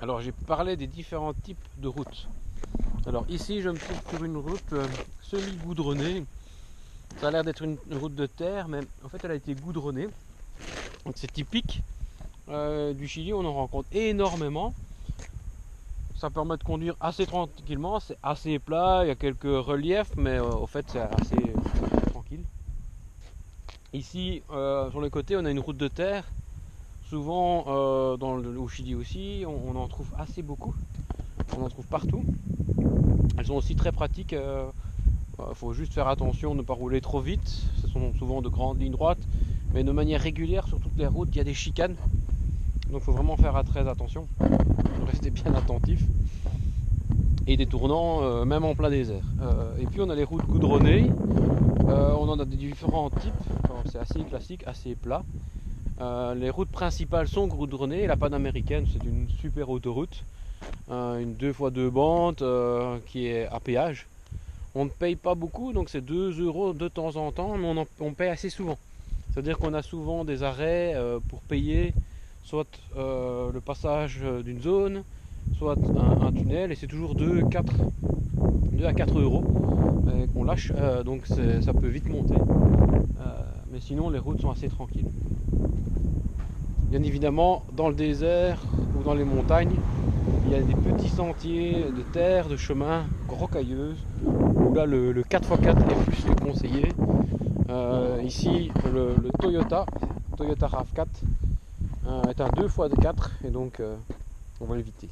Alors j'ai parlé des différents types de routes. Alors ici je me trouve sur une route semi-goudronnée. Ça a l'air d'être une route de terre, mais en fait elle a été goudronnée. Donc c'est typique du Chili, on en rencontre énormément. Ça permet de conduire assez tranquillement, c'est assez plat, il y a quelques reliefs, mais au fait c'est assez tranquille. Ici sur le côté on a une route de terre. Souvent au Chili aussi, on en trouve assez beaucoup. On en trouve partout. Elles sont aussi très pratiques. Faut juste faire attention de ne pas rouler trop vite. Ce sont souvent de grandes lignes droites, mais de manière régulière sur toutes les routes, il y a des chicanes. Donc il faut vraiment faire très attention. Rester bien attentif. Et des tournants, même en plein désert. Et puis on a les routes goudronnées. On en a des différents types. C'est assez classique, assez plat. Les routes principales sont goudronnées. La panaméricaine, c'est une super autoroute. Une 2x2 bandes qui est à péage. On ne paye pas beaucoup, donc c'est 2 € de temps en temps, mais on paye assez souvent. C'est-à-dire qu'on a souvent des arrêts pour payer soit le passage d'une zone, soit un tunnel, et c'est toujours 2 à 4 € qu'on lâche, donc ça peut vite monter. Mais sinon, les routes sont assez tranquilles. Bien évidemment, dans le désert ou dans les montagnes, il y a des petits sentiers de terre, de chemins rocailleuses, où là le 4x4 est plus que conseillé. Ici, le Toyota RAV4 est un 2x4 et donc on va l'éviter.